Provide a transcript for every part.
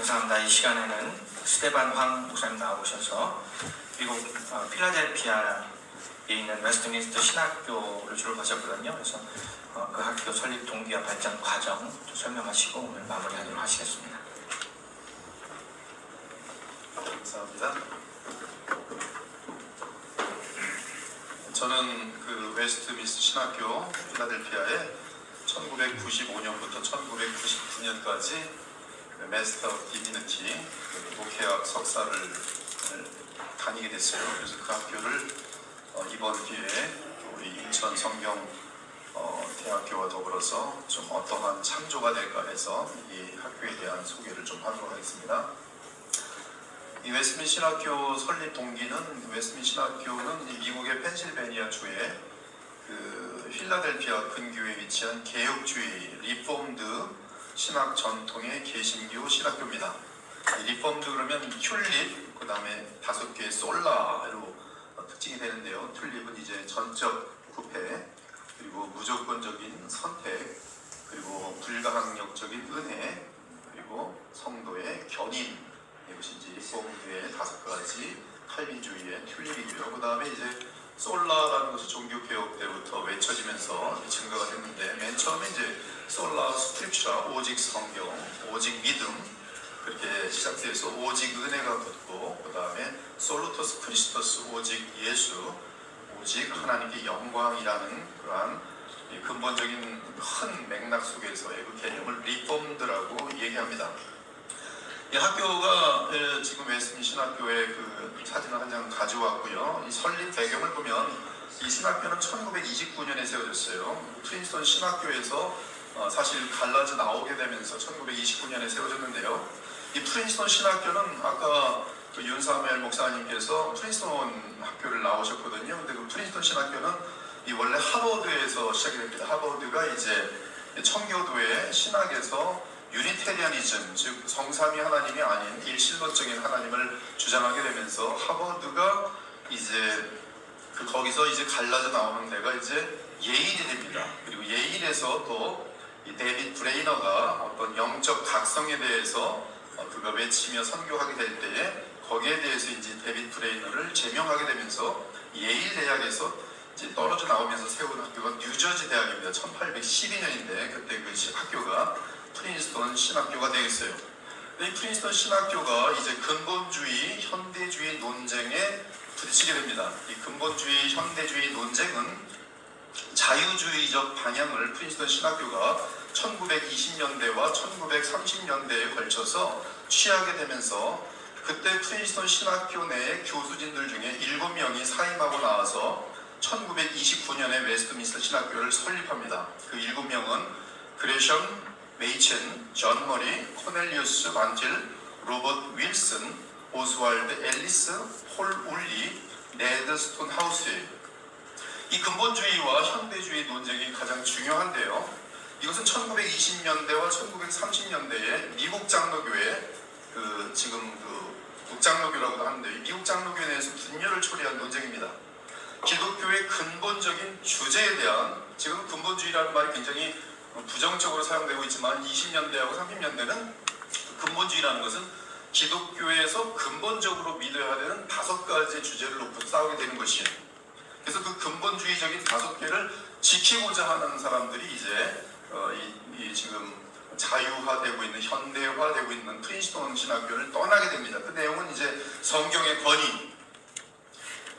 감사합니다. 이 시간에는 스테반 황 목사님 나오셔서 미국 필라델피아에 있는 웨스트민스터 신학교를 졸업하셨거든요. 그래서 그 학교 설립 동기와 발전 과정 설명하시고 오늘 마무리하도록 하시겠습니다. 감사합니다. 저는 그 웨스트민스터 신학교 필라델피아에 1995년부터 1999년까지 마스터 오브 디비니티 목회학 석사를 다니게 됐어요. 그래서 그 학교를 이번 기회에 우리 인천 성경 대학교와 더불어서 좀 어떠한 창조가 될까 해서 이 학교에 대한 소개를 좀 하도록 하겠습니다. 이 웨스트민스터 신학교 설립 동기는 웨스트민스터 신학교는 미국의 펜실베니아 주에 그 필라델피아 근교에 위치한 개혁주의 리폼드 신학 전통의 개신교 신학교입니다. 리폼드 그러면 튤립, 그 다음에 5개의 솔라로 특징이 되는데요. 튤립은 이제 전적 부패, 그리고 무조건적인 선택, 그리고 불가항력적인 은혜, 그리고 성도의 견인, 이것이 이제 리폼드의 5가지 칼빈주의의 튤립이고요. 그 다음에 이제 솔라라는 것이 종교개혁 때부터 외쳐지면서 증가가 됐는데, 맨 처음에 이제 솔라 스크립처, 오직 성경, 오직 믿음, 그렇게 시작돼서 오직 은혜가 붙고, 그 다음에 솔루토스 크리스토스, 오직 예수, 오직 하나님께 영광이라는 그러한 근본적인 큰 맥락 속에서의 그 개념을 리폼드라고 얘기합니다. 이 학교가 지금 웨스트민스터 신학교의 그 사진을 한 장 가져왔고요. 이 설립 배경을 보면 이 신학교는 1929년에 세워졌어요. 프린스턴 신학교에서 사실 갈라져 나오게 되면서 1929년에 세워졌는데요. 이 프린스턴 신학교는 아까 그 윤사무엘 목사님께서 프린스턴 학교를 나오셨거든요. 근데 그 프린스턴 신학교는 이 원래 하버드에서 시작이 됩니다. 하버드가 이제 청교도의 신학에서 유니테리아니즘, 즉 성삼위 하나님이 아닌 일신론적인 하나님을 주장하게 되면서 하버드가 이제 거기서 이제 갈라져 나오는 데가 이제 예일이 됩니다. 그리고 예일에서 또 이 데빗 브레이너가 어떤 영적 각성에 대해서 그가 외치며 선교하게 될 때에 거기에 대해서 이제 데빗 브레이너를 제명하게 되면서 예일 대학에서 이제 떨어져 나오면서 세운 학교가 뉴저지 대학입니다. 1812년인데 그때 그 학교가 프린스턴 신학교가 되겠어요. 이 프린스턴 신학교가 이제 근본주의, 현대주의 논쟁에 부딪히게 됩니다. 이 근본주의, 현대주의 논쟁은 자유주의적 방향을 프린스턴 신학교가 1920년대와 1930년대에 걸쳐서 취하게 되면서 그때 프린스턴 신학교 내의 교수진들 중에 7명이 사임하고 나와서 1929년에 웨스트민스터 신학교를 설립합니다. 그 7명은 그레션 메이첸, 존 머리, 코넬리우스 반틸, 로버트 윌슨, 오스왈드 앨리스, 폴 울리, 네드 스톤 하우스예요. 이 근본주의와 현대주의 논쟁이 가장 중요한데요. 이것은 1920년대와 1930년대에 미국 장로교회, 지금 북장로교라고도 하는데 미국 장로교에 대해서 분열을 초래한 논쟁입니다. 기독교의 근본적인 주제에 대한, 지금 근본주의라는 말이 굉장히 부정적으로 사용되고 있지만 20년대하고 30년대는 근본주의라는 것은 기독교에서 근본적으로 믿어야 되는 5가지 주제를 놓고 싸우게 되는 것이에요. 그래서 그 근본주의적인 5개를 지키고자 하는 사람들이 이제 지금 자유화되고 있는, 현대화되고 있는 프린스턴 신학교를 떠나게 됩니다. 그 내용은 이제 성경의 권위,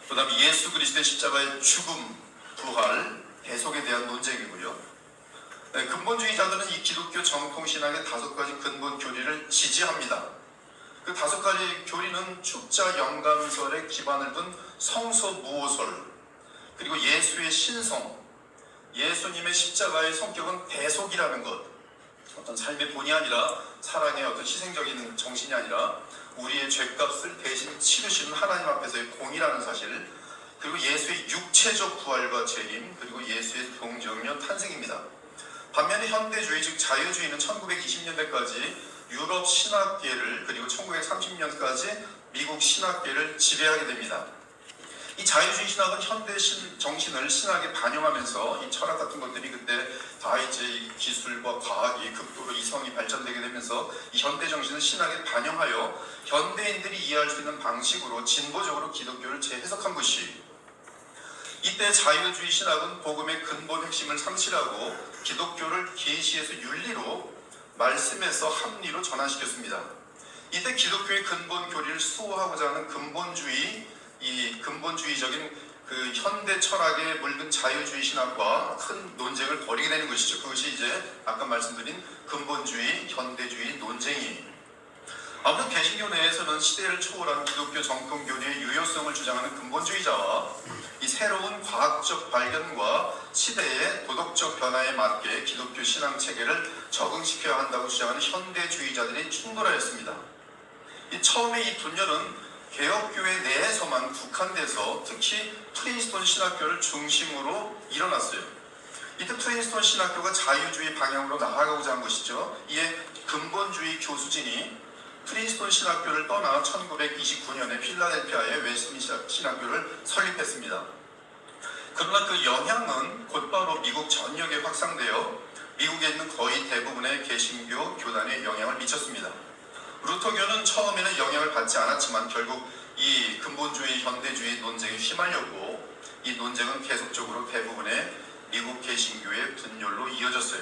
그 다음에 예수 그리스도의 십자가의 죽음, 부활, 대속에 대한 논쟁이고요. 근본주의자들은 이 기독교 정통신학의 5가지 근본 교리를 지지합니다. 그 5가지 교리는 축자 영감설에 기반을 둔 성서무호설, 그리고 예수의 신성, 예수님의 십자가의 성격은 대속이라는 것, 어떤 삶의 본이 아니라 사랑의 어떤 희생적인 정신이 아니라 우리의 죄값을 대신 치르시는 하나님 앞에서의 공이라는 사실, 그리고 예수의 육체적 부활과 재림, 그리고 예수의 동정녀 탄생입니다. 반면에 현대주의, 즉 자유주의는 1920년대까지 유럽 신학계를, 그리고 1930년까지 미국 신학계를 지배하게 됩니다. 이 자유주의 신학은 현대 정신을 신학에 반영하면서 이 철학 같은 것들이 그때 다 이제 이 기술과 과학이 극도로 이성이 발전되게 되면서 이 현대 정신을 신학에 반영하여 현대인들이 이해할 수 있는 방식으로 진보적으로 기독교를 재해석한 것이, 이때 자유주의 신학은 복음의 근본 핵심을 상실하고 기독교를 계시에서 윤리로, 말씀에서 합리로 전환시켰습니다. 이때 기독교의 근본 교리를 수호하고자 하는 근본주의적인 그 현대 철학에 물든 자유주의 신학과 큰 논쟁을 벌이게 되는 것이죠. 그것이 이제 아까 말씀드린 근본주의, 현대주의 논쟁이. 아무튼 개신교 내에서는 시대를 초월한 기독교 정통 교리의 유효성을 주장하는 근본주의자와 이 새로운 과학적 발견과 시대의 도덕적 변화에 맞게 기독교 신앙 체계를 적응시켜야 한다고 주장하는 현대주의자들이 충돌하였습니다. 처음에 이 분열은 개혁교회 내에서만 국한돼서 특히 프린스턴 신학교를 중심으로 일어났어요. 이때 프린스턴 신학교가 자유주의 방향으로 나아가고자 한 것이죠. 이에 근본주의 교수진이 프린스턴 신학교를 떠나 1929년에 필라델피아의 웨스트민스터 신학교를 설립했습니다. 그러나 그 영향은 곧바로 미국 전역에 확산되어 미국에 있는 거의 대부분의 개신교 교단에 영향을 미쳤습니다. 루터교는 처음에는 영향을 받지 않았지만 결국 이 근본주의, 현대주의 논쟁에 휘말렸고, 이 논쟁은 계속적으로 대부분의 미국 개신교의 분열로 이어졌어요.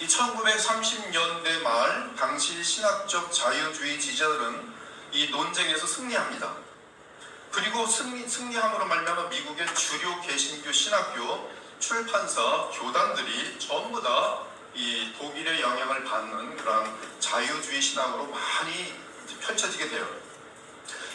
이 1930년대 말 당시 신학적 자유주의 지지자들은 이 논쟁에서 승리합니다. 그리고 승리함으로 말미암아 미국의 주류 개신교 신학교, 출판사, 교단들이 전부 다 이 독일의 영향을 받는 그런 자유주의 신학으로 많이 펼쳐지게 돼요.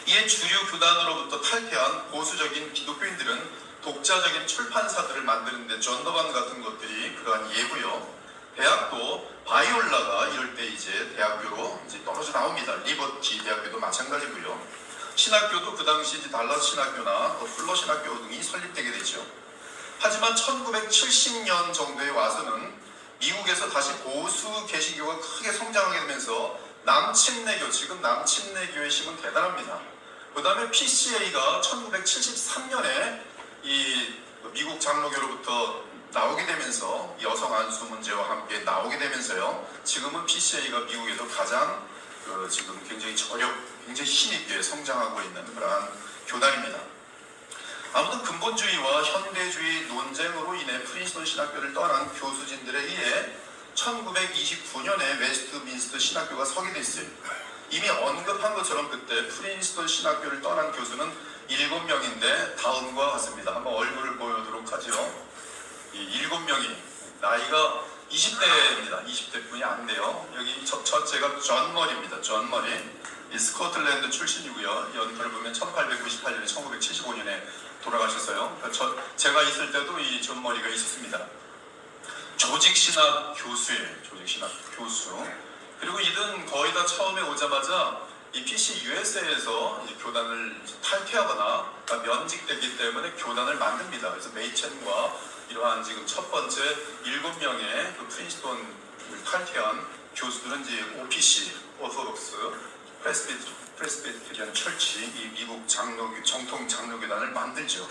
이에 주류 교단으로부터 탈퇴한 보수적인 기독교인들은 독자적인 출판사들을 만드는데 존 더반 같은 것들이 그러한 예고요. 대학도 바이올라가 이럴 때 이제 대학교로 이제 떨어져 나옵니다. 리버티 대학교도 마찬가지고요. 신학교도 그 당시 이제 달라스 신학교나 플러 신학교 등이 설립되게 되죠. 하지만 1970년 정도에 와서는 미국에서 다시 보수 개신교가 크게 성장하게 되면서 남침내교, 지금 남침내교의 힘은 대단합니다. 그 다음에 PCA가 1973년에 이 미국 장로교로부터 나오게 되면서 여성 안수 문제와 함께 나오게 되면서요. 지금은 PCA가 미국에서 가장 지금 굉장히 굉장히 힘있게 성장하고 있는 그러한 교단입니다. 아무튼 근본주의와 현대주의 논쟁으로 인해 프린스턴 신학교를 떠난 교수진들에 의해 1929년에 웨스트민스터 신학교가 서게 됐어요. 이미 언급한 것처럼 그때 프린스턴 신학교를 떠난 교수는 7명인데 다음과 같습니다. 한번 얼굴을 보여도록 하죠. 이 7명이 나이가 20대입니다. 20대 뿐이 안 돼요. 여기 첫째가 존 머리입니다. 존 머리. 이 스코틀랜드 출신이고요. 연표를 보면 1898년에 1975년에 돌아가셨어요. 제가 있을 때도 이 존 머리가 있었습니다. 조직신학 교수예요. 조직신학 교수. 그리고 이들은 거의 다 처음에 오자마자 이 PC USA에서 교단을 탈퇴하거나 면직됐기 때문에 교단을 만듭니다. 그래서 메이첸과 이러한 지금 첫 번째 7명의 그 프린스턴을 탈퇴한 교수들은 이제 OPC, 오소독스, 프레스비테리안 철치, 이 미국 정통 장로교단을 만들죠.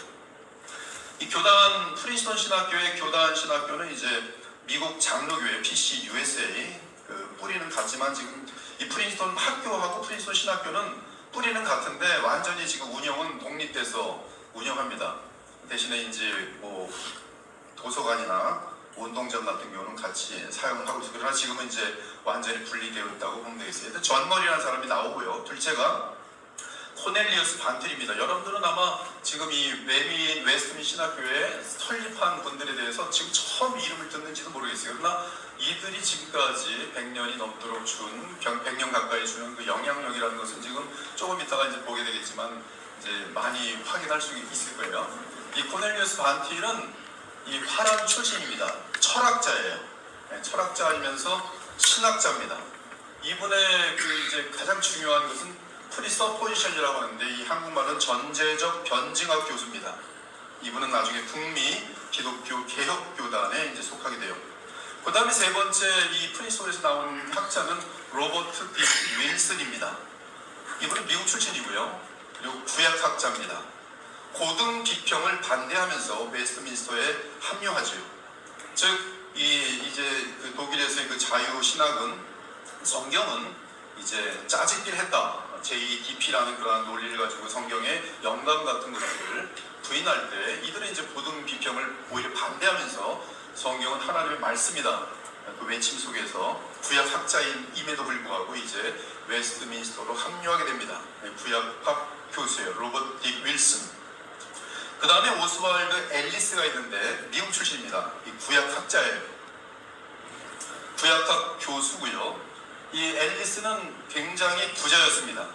이 교단, 프린스턴 신학교의 교단 신학교는 이제 미국 장로교회 PC USA 그 뿌리는 같지만 지금 이 프린스턴 학교하고 프린스턴 신학교는 뿌리는 같은데 완전히 지금 운영은 독립돼서 운영합니다. 대신에 이제 뭐 도서관이나 운동장 같은 경우는 같이 사용하고 있어요. 그러나 지금은 이제 완전히 분리되어 있다고 보면 되겠어요. 존 머리라는 사람이 나오고요. 둘째가 코넬리어스 반틀입니다. 여러분들은 아마 지금 이 웨스트민 신학교에 설립한 분들에 대해서 지금 처음 이름을 듣는지도 모르겠어요. 그러나 이들이 지금까지 100년이 넘도록 100년 가까이 주는 그 영향력이라는 것은 지금 조금 이따가 이제 보게 되겠지만 이제 많이 확인할 수 있을 거예요. 이 코넬리어스 반틀은 이 화란 출신입니다. 철학자예요. 철학자이면서 신학자입니다. 이분의 그 이제 가장 중요한 것은 프리서포지션이라고 하는데 이 한국말은 전제적 변증학 교수입니다. 이분은 나중에 북미 기독교 개혁교단에 이제 속하게 돼요. 그 다음에 세 번째 이 프린스턴에서 나온 학자는 로버트 디 윌슨입니다. 이분은 미국 출신이고요. 그리고 구약학자입니다. 고등 비평을 반대하면서 웨스트민스터에 합류하죠. 즉 이제 그 독일에서의 그 자유 신학은 성경은 이제 짜집기를 했다. JDP라는 그러한 논리를 가지고 성경의 영감 같은 것들을 부인할 때 이들은 이제 고등 비평을 오히려 반대하면서 성경은 하나님의 말씀이다. 그 외침 속에서 구약 학자임에도 불구하고 이제 웨스트민스터로 합류하게 됩니다. 구약학 교수예요. 로버트 딕 윌슨. 그 다음에 오스왈드 앨리스가 있는데 미국 출신입니다. 이 구약학자예요. 구약학 교수고요. 이 앨리스는 굉장히 부자였습니다.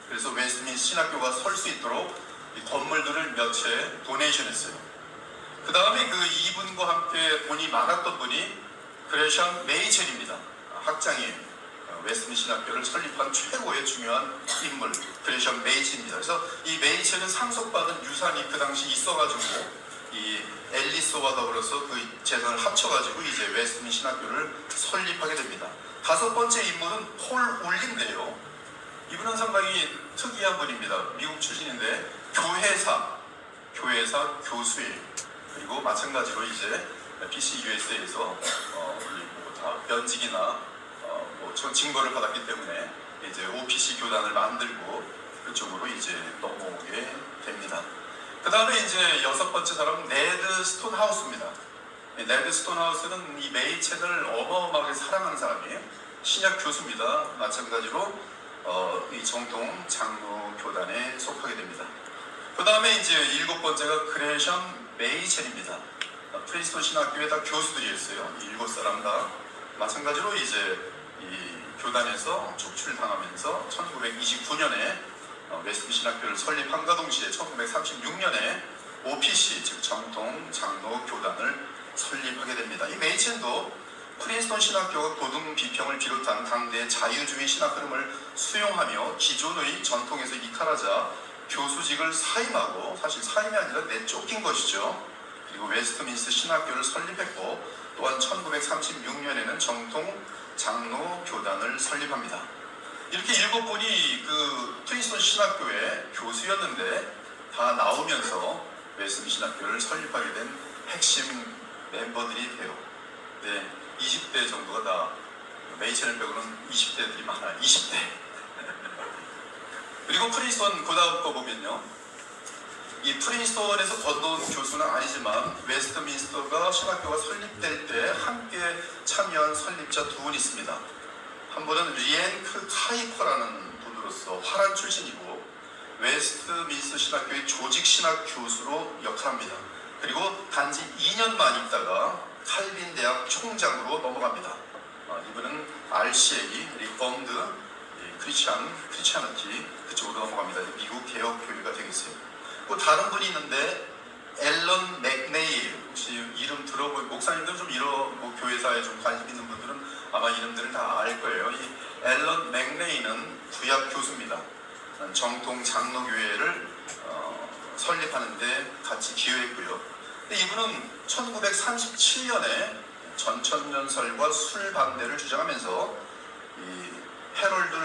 그래서 웨스트민스터 신학교가 설 수 있도록 이 건물들을 몇 채 도네이션했어요. 그 다음에 그 이분과 함께 돈이 많았던 분이 그레샴 메이첼입니다. 학장이에요. 웨스트민스터 신학교를 설립한 최고의 중요한 인물 그레샴 메이첼입니다. 그래서 이 메이첼은 상속받은 유산이 그 당시 있어가지고 이 앨리스와 더불어서 그 재산을 합쳐가지고 이제 웨스트민스터 신학교를 설립하게 됩니다. 다섯 번째 인물은 폴 울린데요. 이분은 상당히 특이한 분입니다. 미국 출신인데 교회사 교수예요. 그리고 마찬가지로 이제 PCUSA에서 다 면직이나 징벌을 받았기 때문에 이제 OPC 교단을 만들고 그쪽으로 이제 넘어오게 됩니다. 그 다음에 이제 여섯 번째 사람은 네드 스톤하우스입니다. 네드 스톤하우스는 이 메이첼을 어마어마하게 사랑하는 사람이에요. 신약 교수입니다. 마찬가지로 이 정통 장로 교단에 속하게 됩니다. 그 다음에 이제 일곱 번째가 그레샴 메이첼입니다. 프린스턴 신학교에 다 교수들이었어요. 이 일곱 사람 다 마찬가지로 이제 이 교단에서 촉출당하면서 1929년에 웨스트민스터 신학교를 설립한과 동시에 1936년에 OPC 즉 정통 장로 교단을 설립하게 됩니다. 이 메이첼도 프린스턴 신학교가 고등 비평을 비롯한 당대의 자유주의 신학 흐름을 수용하며 기존의 전통에서 이탈하자 교수직을 사임하고, 사실 사임이 아니라 내쫓긴 것이죠. 그리고 웨스트민스터 신학교를 설립했고 또한 1936년에는 정통 장로 교단을 설립합니다. 이렇게 일곱 분이 그 프린스턴 신학교의 교수였는데 다 나오면서 웨스트민스터 신학교를 설립하게 된 핵심 멤버들이 돼요. 네, 20대 정도가 다 메이첼을 빼고는 20대들이 많아요. 20대. 그리고 프린스턴 그 다음 거 보면요. 이 프린스턴에서 건너온 교수는 아니지만 웨스트민스터가 신학교가 설립될 때 함께 참여한 설립자 두 분 있습니다. 한 분은 리엔크 카이퍼라는 분으로서 화란 출신이고 웨스트민스터 신학교의 조직신학 교수로 역할합니다. 그리고 단지 2년만 있다가 칼빈 대학 총장으로 넘어갑니다. 이분은 RCA, 리폼드 크리스찬리티 그쪽으로 넘어갑니다. 미국 개혁교회가 되겠어요. 또 다른 분이 있는데 앨런 맥네일, 혹시 이름 들어보면 목사님들은 좀 이런 교회사에 좀 관심 있는 분들은 아마 이름들을 다 알 거예요. 이 앨런 맥네일은 구약 교수입니다. 정통 장로교회를 설립하는데 같이 기여했고요. 근데 이분은 1937년에 전천년설과 술 반대를 주장하면서 이 헤럴드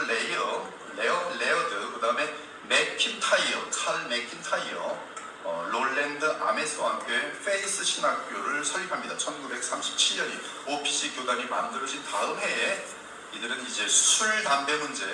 레어드, 그 다음에 맥킨타이어, 칼 맥킨타이어, 롤랜드 아메스와 함께 페이스 신학교를 설립합니다. 1937년이 OPC 교단이 만들어진 다음 해에 이들은 이제 술, 담배 문제,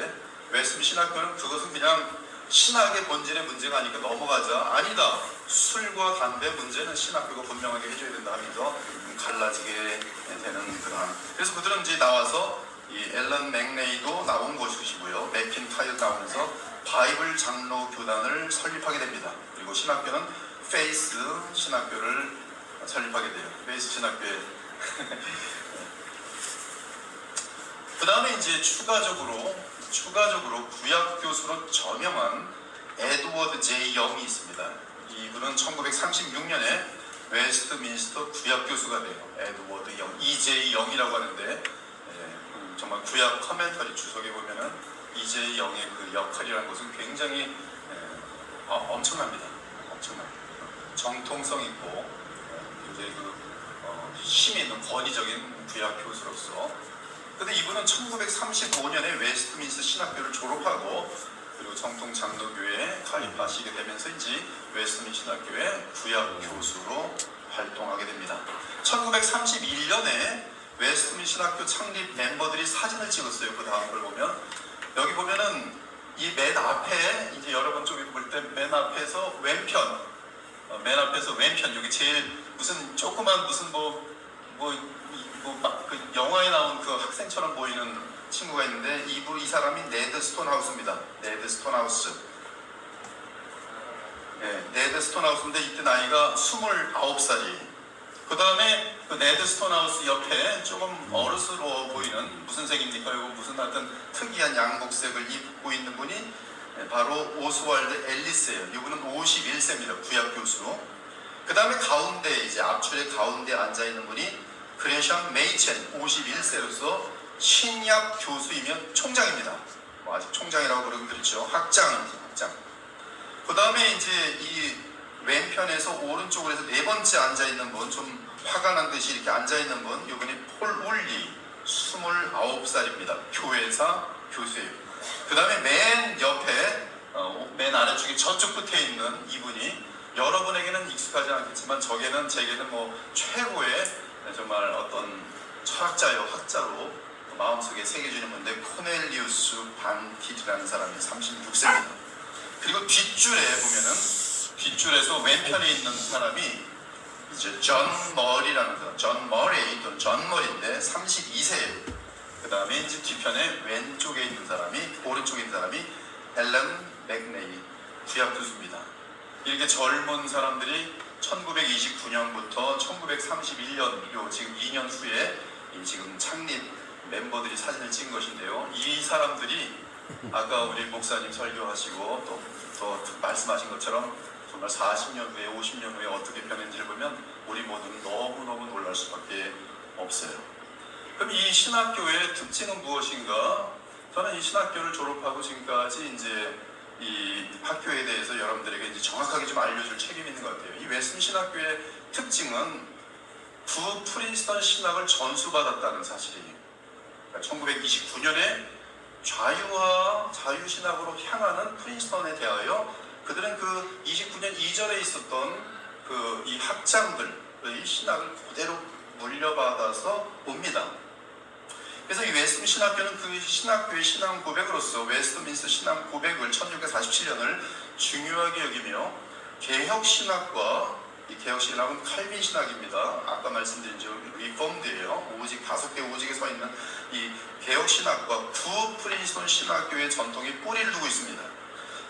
웨스트민스터 신학교는 그것은 그냥 신학의 본질의 문제가 아니까 넘어가자. 아니다. 술과 담배 문제는 신학교가 분명하게 해줘야 된다 하면서 갈라지게 되는 그런. 그래서 그들은 이제 나와서 이 앨런 맥네이도 나온 것이고요. 맥킨타이어 나오면서 바이블 장로 교단을 설립하게 됩니다. 그리고 신학교는 페이스 신학교를 설립하게 돼요. 페이스 신학교에. 그 다음에 이제 추가적으로 구약 교수로 저명한 에드워드 J 영이 있습니다. 이분은 1936년에 웨스트민스터 구약 교수가 돼요. 에드워드 영, E.J. 영이라고 하는데 정말 구약 커멘터리 주석에 보면은 E.J. 영의 그 역할이라는 것은 굉장히 엄청납니다. 엄청납니다. 정통성 있고 굉장히 힘 있는 권위적인 구약 교수로서. 근데 이분은 1935년에 웨스트민스터 신학교를 졸업하고 그리고 정통 장로교회에 가입하시게 되면서인지 웨스트민스터 신학교의 구약 교수로 활동하게 됩니다. 1931년에 웨스트민스터 신학교 창립 멤버들이 사진을 찍었어요. 그 다음 걸 보면 여기 보면은 이 맨 앞에 이제 여러분 쪽에 볼 때 맨 앞에서 왼편, 맨 앞에서 왼편 여기 제일 무슨 조그만 무슨 그 영화에 나온 그 학생처럼 보이는 친구가 있는데 이 사람이 네드 스톤하우스입니다. 네드 스톤하우스. 네, 네드 스톤하우스인데 이때 나이가 29살이. 그 다음에 그 네드 스톤하우스 옆에 조금 어르스러워 보이는 무슨 색입니까? 이거 무슨 하여튼 특이한 양복색을 입고 있는 분이 바로 오스왈드 앨리스예요. 이분은 51세입니다. 구약 교수. 그 다음에 가운데 이제 앞줄의 가운데 앉아 있는 분이 그레샴 메이첸 51세로서 신약 교수이면 총장입니다. 뭐 아직 총장이라고 부르긴 그렇죠. 학장입니다. 학장. 그 다음에 이제 이 왼편에서 오른쪽으로 해서 네 번째 앉아 있는 분, 좀 화가 난 듯이 이렇게 앉아 있는 분, 이분이 폴 울리 29살입니다. 교회사 교수예요. 그 다음에 맨 옆에 맨 아래쪽에 저쪽 끝에 있는 이분이 여러분에게는 익숙하지 않겠지만 제게는 뭐 최고의 정말 어떤 철학자요 학자로 마음속에 새겨지는 건데 코넬리우스 반티라는 사람이 36세입니다. 그리고 뒷줄에서 왼편에 있는 사람이 이제 존 머리라는 사람, 존 머리 또는 존 머리인데 32세예요. 그 다음에 이제 뒤편에 왼쪽에 있는 사람이 오른쪽에 있는 사람이 앨런 맥네이 구약 교수입니다. 이렇게 젊은 사람들이 1929년부터 1931년 요 지금 2년 후에 이 지금 창립 멤버들이 사진을 찍은 것인데요. 이 사람들이 아까 우리 목사님 설교하시고 또 말씀하신 것처럼 정말 40년 후에 50년 후에 어떻게 변했는지를 보면 우리 모두는 너무너무 놀랄 수밖에 없어요. 그럼 이 신학교의 특징은 무엇인가? 저는 이 신학교를 졸업하고 지금까지 이제 이 학교에 대해서 여러분들에게 이제 정확하게 좀 알려줄 책임이 있는 것 같아요. 이 웨스턴 신학교의 특징은 구 프린스턴 신학을 전수받았다는 사실이에요. 그러니까 1929년에 좌유와 자유신학으로 향하는 프린스턴에 대하여 그들은 그 29년 이전에 있었던 그 이 학장들의 신학을 그대로 물려받아서 옵니다. 그래서 이 웨스트민스터 신학교는 그 신학교의 신앙 고백으로서 웨스트민스터 신앙 고백을 1647년을 중요하게 여기며 개혁 신학과 이 개혁 신학은 칼빈 신학입니다. 아까 말씀드린 리폼드예요. 오직 5개 오직에 서 있는 이 개혁 신학과 구 프린스턴 신학교의 전통이 뿌리를 두고 있습니다.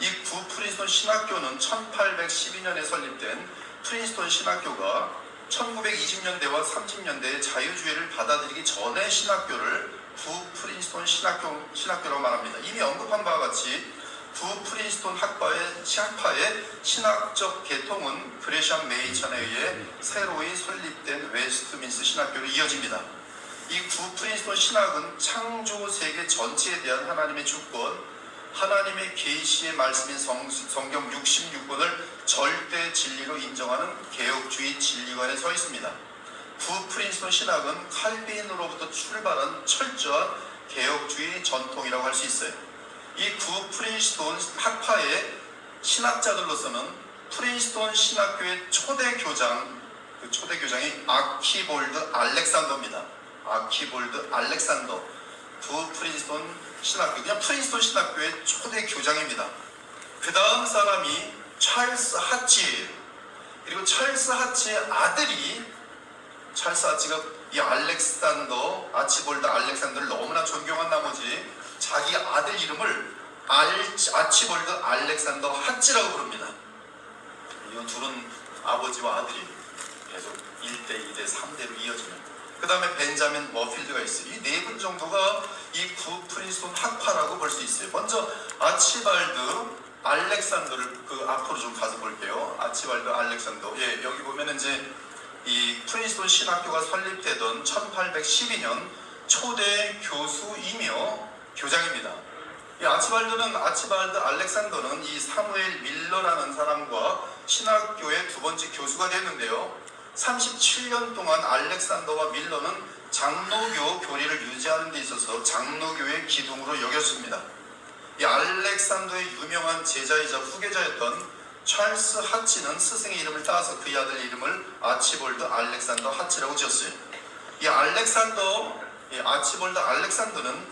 이 구 프린스턴 신학교는 1812년에 설립된 프린스턴 신학교가 1920년대와 30년대에 자유주의를 받아들이기 전의 신학교를 구 프린스턴 신학교라고 말합니다. 이미 언급한 바와 같이 구 프린스턴 학파의 신학적 계통은 그레샴 메이천에 의해 새로이 설립된 웨스트민스터 신학교로 이어집니다. 이 구 프린스턴 신학은 창조 세계 전체에 대한 하나님의 주권, 하나님의 계시의 말씀인 성경 66권을 절대 진리로 인정하는 개혁주의 진리관에 서 있습니다. 구 프린스턴 신학은 칼빈으로부터 출발한 철저한 개혁주의 전통이라고 할 수 있어요. 이 구 프린스턴 학파의 신학자들로서는 프린스턴 신학교의 초대 교장, 그 초대 교장이 아키볼드 알렉산더입니다. 아키볼드 알렉산더, 구 프린스턴 신학교, 그냥 프린스턴 신학교의 초대 교장입니다. 그 다음 사람이 찰스 하치, 그리고 찰스 하치의 아들이 찰스 하치가 이 아치볼드 알렉산더를 너무나 존경한 나머지 자기 아들 이름을 아치볼드 알렉산더 하치라고 부릅니다. 이 둘은 아버지와 아들이 계속 1대, 2대, 3대로 이어지는. 그 다음에 벤자민 머필드가 있어요. 이 네 분 정도가 이 구 프린스턴 학파라고 볼 수 있어요. 먼저 아치발드 알렉산더를 그 앞으로 좀 가서 볼게요. 아치발드 알렉산더. 예, 여기 보면 이제 이 프린스턴 신학교가 설립되던 1812년 초대 교수이며 교장입니다. 이 아치발드 알렉산더는 이 사무엘 밀러라는 사람과 신학교의 두 번째 교수가 됐는데요. 37년 동안 알렉산더와 밀러는 장로교 교리를 유지하는 데 있어서 장로교의 기둥으로 여겼습니다. 이 알렉산더의 유명한 제자이자 후계자였던 찰스 하치는 스승의 이름을 따서 그의 아들 이름을 아치볼드 알렉산더 하치라고 지었어요. 이 아치볼드 알렉산더는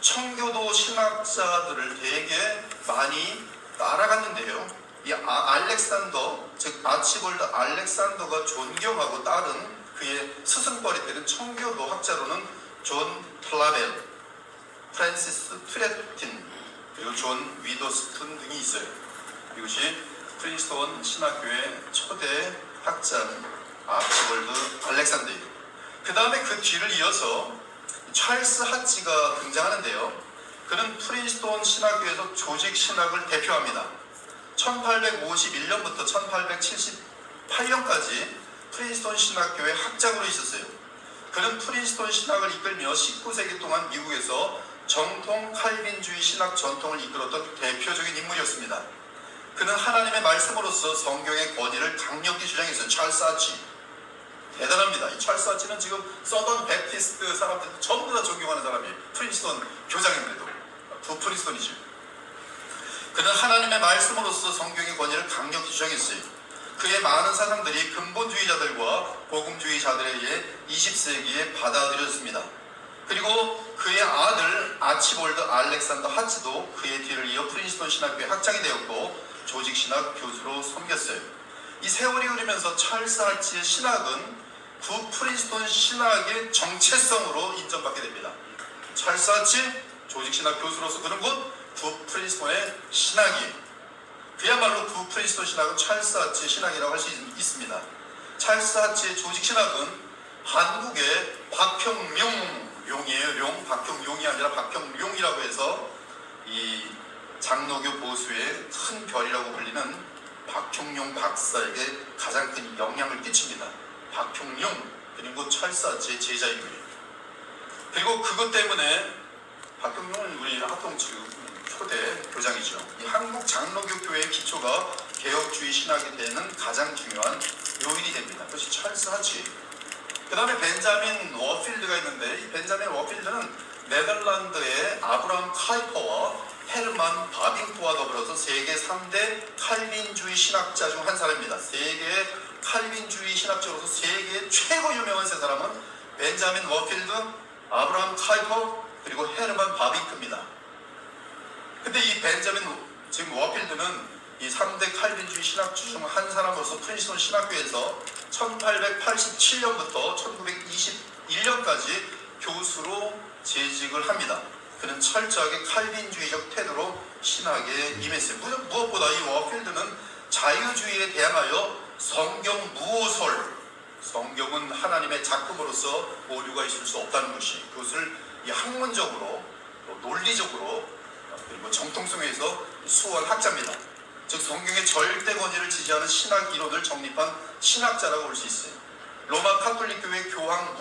청교도 신학자들을 되게 많이 따라갔는데요. 이 알렉산더, 즉 아치볼드 알렉산더가 존경하고 따른 그의 스승벌이 되는 청교도 학자로는 존 플라벨, 프랜시스 트레틴, 그리고 존 위더스턴 등이 있어요. 이것이 프린스턴 신학교의 초대 학자는 아치볼드 알렉산더예요. 그 다음에 그 뒤를 이어서 찰스 하치가 등장하는데요. 그는 프린스턴 신학교에서 조직 신학을 대표합니다. 1851년부터 1878년까지 프린스턴 신학교의 학장으로 있었어요. 그는 프린스턴 신학을 이끌며 19세기 동안 미국에서 정통 칼빈주의 신학 전통을 이끌었던 대표적인 인물이었습니다. 그는 하나님의 말씀으로서 성경의 권위를 강력히 주장했어요. 찰스 하치. 대단합니다. 이 찰스 하치는 지금 서던 베프티스트 사람들 전부 다 존경하는 사람이에요. 프린스턴 교장인데도 프린스턴이죠. 그는 하나님의 말씀으로서 성경의 권위를 강력히 주장했어요. 그의 많은 사상들이 근본주의자들과 복음주의자들에 의해 20세기에 받아들여졌습니다. 그리고 그의 아들 아치볼드 알렉산더 하치도 그의 뒤를 이어 프린스턴 신학교의 학장이 되었고 조직신학 교수로 섬겼어요. 이 세월이 흐르면서 찰스 하치의 신학은 구 프린스턴 신학의 정체성으로 인정받게 됩니다. 찰스 하치 조직신학 교수로서 그는 곧 구 프린스턴의 신학이에요. 그야말로 구 프린스턴 신학은 찰스 하치의 신학이라고 할 수 있습니다. 찰스 하치의 조직신학은 한국의 박형룡이에요. 박형룡이 아니라 박형룡이라고 해서 이 장로교 보수의 큰 별이라고 불리는 박형룡 박사에게 가장 큰 영향을 끼칩니다. 박형룡 그리고 찰스 하치의 제자이고요. 그리고 그것 때문에 박형룡은 우리 합동측 초대 교장이죠. 이 한국 장로교 교회의 기초가 개혁주의 신학이 되는 가장 중요한 요인이 됩니다. 그것이 찰스 하치. 그 다음에 벤자민 워필드가 있는데 이 벤자민 워필드는 네덜란드의 아브라함 카이퍼와 헤르만 바빙크와 더불어서 세계 3대 칼빈주의 신학자 중 한 사람입니다. 세계의 칼빈주의 신학자로서 세계의 최고 유명한 세 사람은 벤자민 워필드, 아브라함 카이퍼, 그리고 헤르만 바빙크입니다. 근데 이 벤자민 지금 워필드는 이 3대 칼빈주의 신학자 중 한 사람으로서 프린스턴 신학교에서 1887년부터 1921년까지 교수로 재직을 합니다. 그는 철저하게 칼빈주의적 태도로 신학에 임했어요. 무엇보다 이 워필드는 자유주의에 대항하여 성경 무오설, 성경은 하나님의 작품으로서 오류가 있을 수 없다는 것이 그것을 이 학문적으로 또 논리적으로 그리고 정통성에서 수호한 학자입니다. 즉 성경의 절대 권위를 지지하는 신학 이론을 정립한 신학자라고 볼 수 있어요. 로마 카톨릭 교회 교황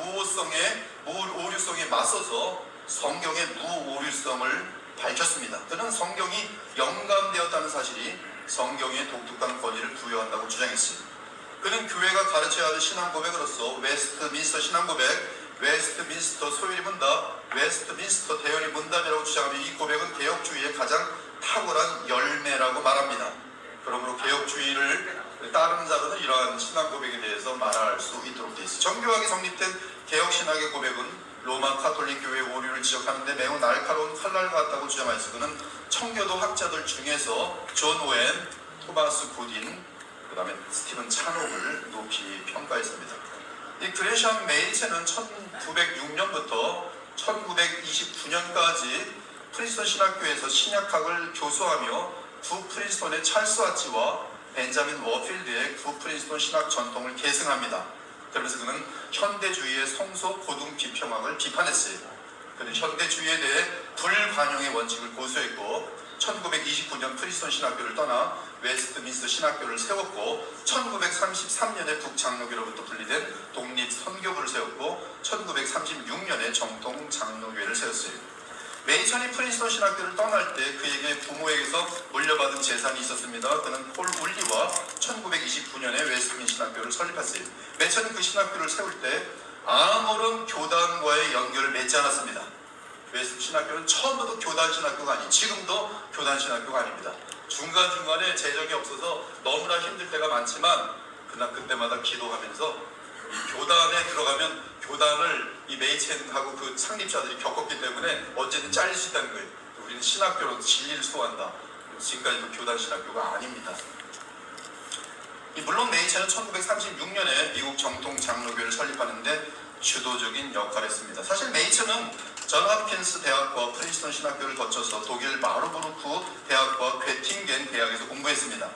무오류성에 맞서서 성경의 무오류성을 밝혔습니다. 그는 성경이 영감되었다는 사실이 성경의 독특한 권위를 부여한다고 주장했어요. 그는 교회가 가르쳐야 하는 신앙 고백으로서 웨스트민스터 신앙 고백, 웨스트민스터 소요리 문답, 웨스트민스터 대열이 문답이라고 주장하며 이 고백은 개혁주의의 가장 탁월한 열매라고 말합니다. 그러므로 개혁주의를 따르는 자들은 이러한 신앙 고백에 대해서 말할 수 있도록 되어 있습니다. 정교하게 성립된 개혁신학의 고백은 로마 카톨릭 교회의 오류를 지적하는데 매우 날카로운 칼날 같다고 주장하였으며 그는 청교도 학자들 중에서 존 오웬, 토마스 굿인, 그 다음에 스티븐 찬옥을 높이 평가했습니다. 이 그레샴 메이체는 1906년부터 1929년까지 프린스턴 신학교에서 신약학을 교수하며 구 프린스턴의 찰스 하치와 벤자민 워필드의 구 프린스턴 신학 전통을 계승합니다. 그러면서 그는 현대주의의 성소 고등 비평학을 비판했어요. 그는 현대주의에 대해 불관용의 원칙을 고수했고 1929년 프린스턴 신학교를 떠나 웨스트민스터 신학교를 세웠고 1933년에 북장로교로부터 분리된 독립선교부를 세웠고 1936년에 정통장로교회를 세웠어요. 메이천이 프린스턴 신학교를 떠날 때 그에게 부모에게서 물려받은 재산이 있었습니다. 그는 폴 울리와 1929년에 웨스트민스터 신학교를 설립했어요. 메이천이 그 신학교를 세울 때 아무런 교단과의 연결을 맺지 않았습니다. 웨스트 신학교는 처음부터 교단 신학교가 아니, 지금도 교단 신학교가 아닙니다. 중간중간에 재정이 없어서 너무나 힘들 때가 많지만 그때마다 기도하면서 이 교단에 들어가면 교단을 이 메이첸하고 그 창립자들이 겪었기 때문에 언제든 잘릴 수 있다는 거예요. 우리는 신학교로 진리를 소화한다. 지금까지도 교단 신학교가 아닙니다. 물론 메이첸은 1936년에 미국 정통 장로교를 설립하는데 주도적인 역할을 했습니다. 사실 메이첸은 존 홉킨스 대학과 프린스턴 신학교를 거쳐서 독일 마르부르크 대학과 괴팅겐 대학에서 공부했습니다.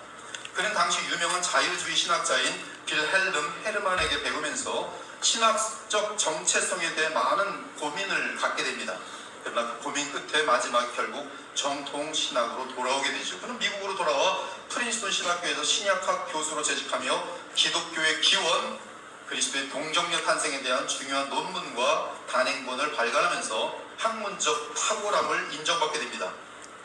그는 당시 유명한 자유주의 신학자인 빌헬름 헤르만에게 배우면서 신학적 정체성에 대해 많은 고민을 갖게 됩니다. 그러나 그 고민 끝에 마지막 결국 정통 신학으로 돌아오게 되죠. 그는 미국으로 돌아와 프린스턴 신학교에서 신약학 교수로 재직하며 기독교의 기원, 그리스도의 동정녀 탄생에 대한 중요한 논문과 단행본을 발간하면서 학문적 탁월함을 인정받게 됩니다.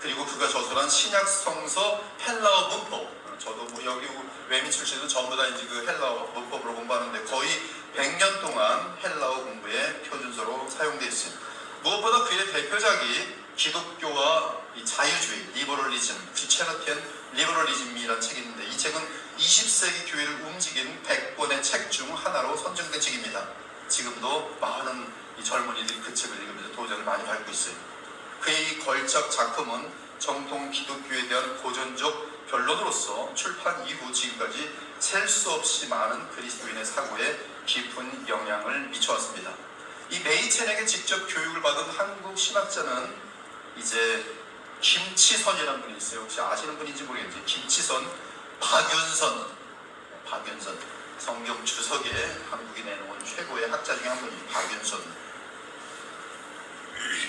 그리고 그가 저술한 신약 성서 헬라어 문법, 저도 여기 외민 출신은 전부 다 이제 그 헬라어 문법으로 공부하는데 거의 100년 동안 헬라어 공부의 표준서로 사용되어 있습니다. 무엇보다 그의 대표작이 기독교와 이 자유주의, 리버럴리즘, 크리스천티언 리버럴리즘이라는 책이 있는데 이 책은 20세기 교회를 움직인 100권의 책 중 하나로 선정된 책입니다. 지금도 많은 이 젊은이들이 그 책을 읽으면서 도전을 많이 밟고 있어요. 그의 이 걸작 작품은 정통 기독교에 대한 고전적 변론으로서 출판 이후 지금까지 셀 수 없이 많은 그리스도인의 사고에 깊은 영향을 미쳐왔습니다. 이 메이첸에게 직접 교육을 받은 한국 신학자는 이제 김치선이라는 분이 있어요. 혹시 아시는 분인지 모르겠는데 김치선, 박윤선 성경 주석에 한국이 내놓은 최고의 학자 중에 한 분이 박윤선.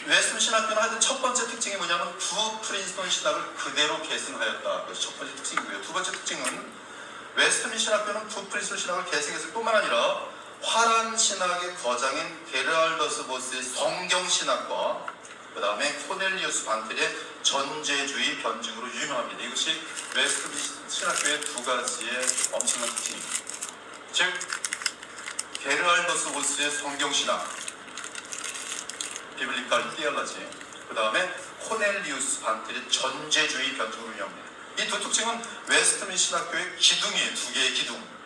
웨스턴 신학교는 하여튼 첫 번째 특징이 뭐냐면 프린스턴 신학을 그대로 계승하였다. 그래서 첫 번째 특징이고요. 두 번째 특징은 웨스턴 신학교는 프린스턴 신학을 계승했을 뿐만 아니라 화란 신학의 거장인 게르알더스 보스의 성경 신학과 그 다음에 코넬리우스 반틀의 전제주의 변증으로 유명합니다. 이것이 웨스턴 신학교의 두 가지의 엄청난 특징입니다. 즉 게르알더스 보스의 성경 신학, 비블리컬 티얼러지, 그 다음에 코넬리우스 반틀의 전제주의 변증으로 유명합니다. 이 두 특징은 웨스턴 신학교의 기둥이에요. 두 개의 기둥.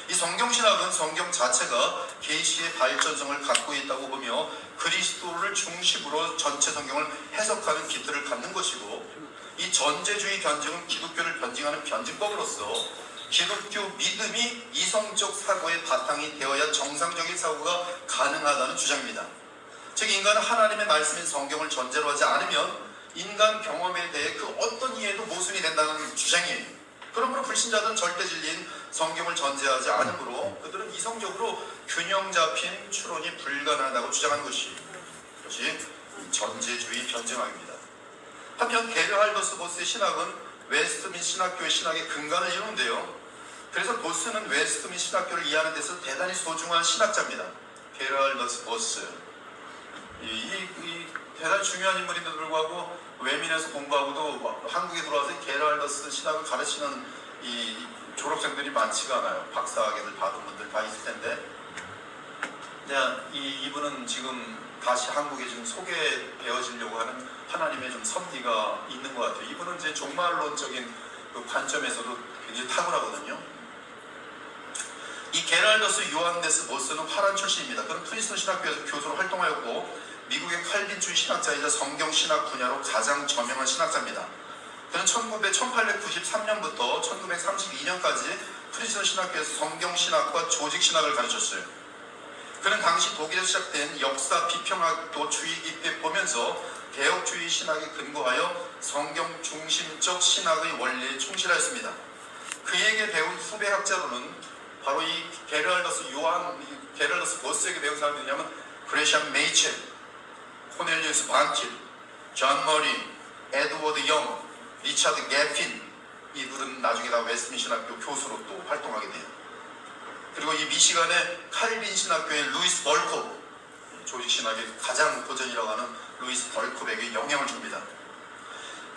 이 성경신학은 성경 자체가 계시의 발전성을 갖고 있다고 보며 그리스도를 중심으로 전체 성경을 해석하는 기틀을 갖는 것이고, 이 전제주의 변증은 기독교를 변증하는 변증법으로서 기독교 믿음이 이성적 사고의 바탕이 되어야 정상적인 사고가 가능하다는 주장입니다. 즉 인간은 하나님의 말씀인 성경을 전제로 하지 않으면 인간 경험에 대해 그 어떤 이해도 모순이 된다는 주장이에요. 그러므로 불신자들은 절대 진리인 성경을 전제하지 않으므로 그들은 이성적으로 균형 잡힌 추론이 불가능하다고 주장하는 것이 전제주의 변증학입니다. 한편 게르알더스 보스의 신학은 웨스트민 신학교의 신학의 근간을 이루는데요. 그래서 보스는 웨스트민 신학교를 이해하는 데서 대단히 소중한 신학자입니다. 게르알더스 보스. 이 대단히 중요한 인물인데도 불구하고 외민에서 공부하고도 한국에 들어와서 게르알더스 신학을 가르치는 이 졸업생들이 많지가 않아요. 박사학위를 받은 분들 다 있을 텐데, 이분은 지금 다시 한국에 좀 소개되어지려고 하는 하나님의 좀 섭리가 있는 것 같아요. 이분은 이제 종말론적인 그 관점에서도 굉장히 탁월하거든요. 이 게르알더스 요한네스 보스는 화란 출신입니다. 그는 프린스턴 신학교에서 교수로 활동하였고 미국의 칼빈주의 신학자이자 성경신학 분야로 가장 저명한 신학자입니다. 그는 1893년부터 1932년까지 프린스턴 신학교에서 성경신학과 조직신학을 가르쳤어요. 그는 당시 독일에서 시작된 역사 비평학도 주의 깊게 보면서 개혁주의 신학에 근거하여 성경 중심적 신학의 원리에 충실하였습니다. 그에게 배운 후배 학자로는 바로 이 게르알더스 보스에게 배운 사람이 누구냐면 그레시안 메이첼, 코넬리우스 반틸, 존 머리, 에드워드 영, 리차드 게핀, 이들은 나중에 다 웨스트민 신학교 교수로 또 활동하게 돼요. 그리고 이 미시간의 칼빈 신학교의 루이스 벌콥, 조직신학의 가장 고전이라고 하는 루이스 벌콥에게 영향을 줍니다.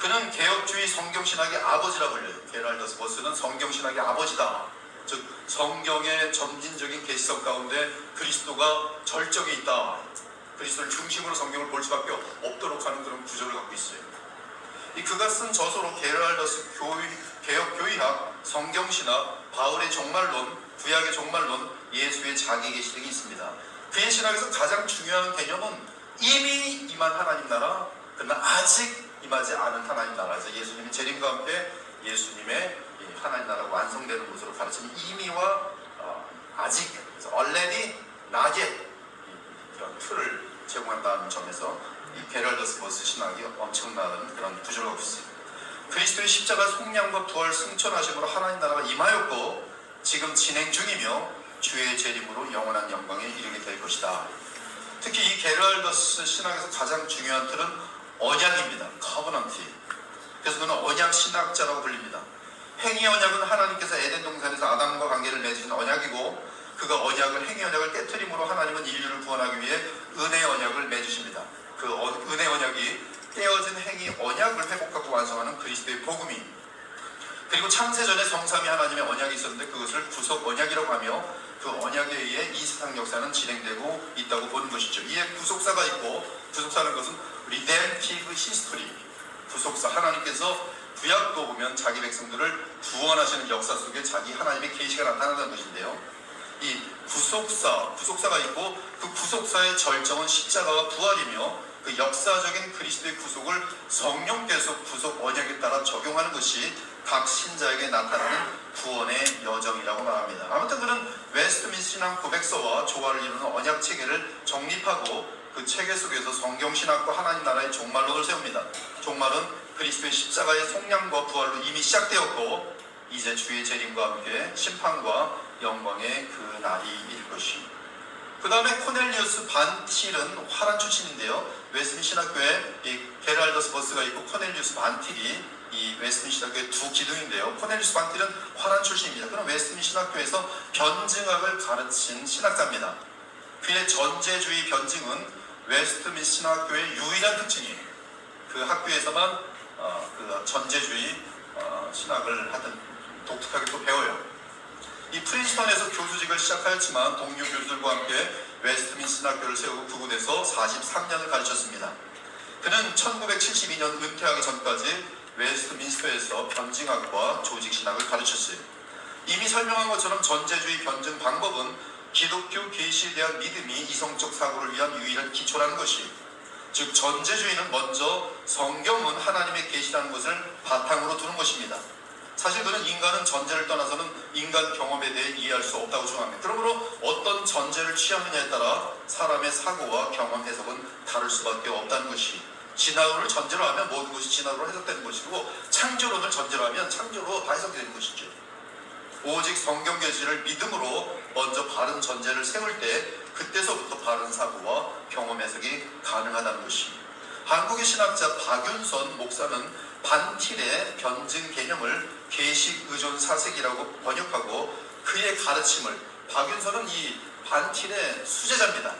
그는 개혁주의 성경신학의 아버지라 불려요. 게르알더스 보스는 성경신학의 아버지다. 즉 성경의 점진적인 계시성 가운데 그리스도가 절정에 있다. 그리스도를 중심으로 성경을 볼 수밖에 없도록 하는 그런 구조를 갖고 있어요. 이 그가 쓴 저서로 게랄더스 개혁교의학, 성경신학, 바울의 종말론, 구약의 종말론, 예수의 자기계시록이 있습니다. 그의 신학에서 가장 중요한 개념은 이미 임한 하나님 나라, 그러나 아직 임하지 않은 하나님 나라에서 예수님의 재림과 함께 예수님의 하나님 나라가 완성되는 것으로 가르치는 이미와 아직, 그래서 already, not yet 이런 틀을 제공한다는 점에서 이 게랄더스 버스 신학이 엄청난 그런 구조를 갖고 있습니다. 그리스도의 십자가 속량과 부활 승천하심으로 하나님 나라가 임하였고 지금 진행 중이며 주의 재림으로 영원한 영광에 이르게 될 것이다. 특히 이 게랄더스 신학에서 가장 중요한 틀은 언약입니다. 커버넌트. 그래서 그는 언약 신학자라고 불립니다. 행위 언약은 하나님께서 에덴 동산에서 아담과 관계를 맺으신 언약이고 그가 언약을 행위 언약을 깨트림으로 하나님은 인류를 구원하기 위해 은혜 언약을 맺으십니다. 그 은혜 언약이 깨어진 행위 언약을 회복하고 완성하는 그리스도의 복음이, 그리고 창세전에 성삼위 하나님의 언약이 있었는데 그것을 구속 언약이라고 하며 그 언약에 의해 이 세상 역사는 진행되고 있다고 보는 것이죠. 이에 구속사가 있고, 구속사는 것은 리덴티브 히스토리, 구속사, 하나님께서 구약도 보면 자기 백성들을 구원하시는 역사 속에 자기 하나님의 계시가 나타난다는 것인데요. 이 구속사가 있고 그 구속사의 절정은 십자가와 부활이며 그 역사적인 그리스도의 구속을 성령께서 구속 언약에 따라 적용하는 것이 각 신자에게 나타나는 구원의 여정이라고 말합니다. 아무튼 그는 웨스트민스터 신앙 고백서와 조화를 이루는 언약 체계를 정립하고 그 체계 속에서 성경신학과 하나님 나라의 종말론을 세웁니다. 종말은 그리스도의 십자가의 속량과 부활로 이미 시작되었고 이제 주의 재림과 함께 심판과 영광의 그 날이 일 것이. 그 다음에 코넬리우스 반틸은 화란 출신인데요. 웨스트민스터 신학교에 이 게랄더스 버스가 있고 코넬리우스 반틸이 이 웨스트민스터 신학교의 두 기둥인데요. 코넬리우스 반틸은 화란 출신입니다. 그럼 웨스트민스터 신학교에서 변증학을 가르친 신학자입니다. 그의 전제주의 변증은 웨스트민스터 신학교의 유일한 특징이에요. 그 학교에서만 그 전제주의 신학을 하든 독특하게 또 배워요. 이 프린스턴에서 교수직을 시작하였지만 동료 교수들과 함께 웨스트민스터 신학교를 세우고 그곳에서 43년을 가르쳤습니다. 그는 1972년 은퇴하기 전까지 웨스트민스터에서 변증학과 조직신학을 가르쳤어요. 이미 설명한 것처럼 전제주의 변증 방법은 기독교 계시에 대한 믿음이 이성적 사고를 위한 유일한 기초라는 것이, 즉 전제주의는 먼저 성경은 하나님의 계시라는 것을 바탕으로 두는 것입니다. 사실 그는 인간은 전제를 떠나서는 인간 경험에 대해 이해할 수 없다고 주장합니다. 그러므로 어떤 전제를 취하느냐에 따라 사람의 사고와 경험 해석은 다를 수밖에 없다는 것이, 진화론을 전제로 하면 모든 것이 진화론으로 해석되는 것이고 창조론을 전제로 하면 창조로 다 해석되는 것이죠. 오직 성경 계시를 믿음으로 먼저 바른 전제를 세울 때 그때서부터 바른 사고와 경험 해석이 가능하다는 것이. 한국의 신학자 박윤선 목사는 반틸의 변증 개념을 계식 의존 사색이라고 번역하고 그의 가르침을, 박윤선은 이 반틸의 수제자입니다.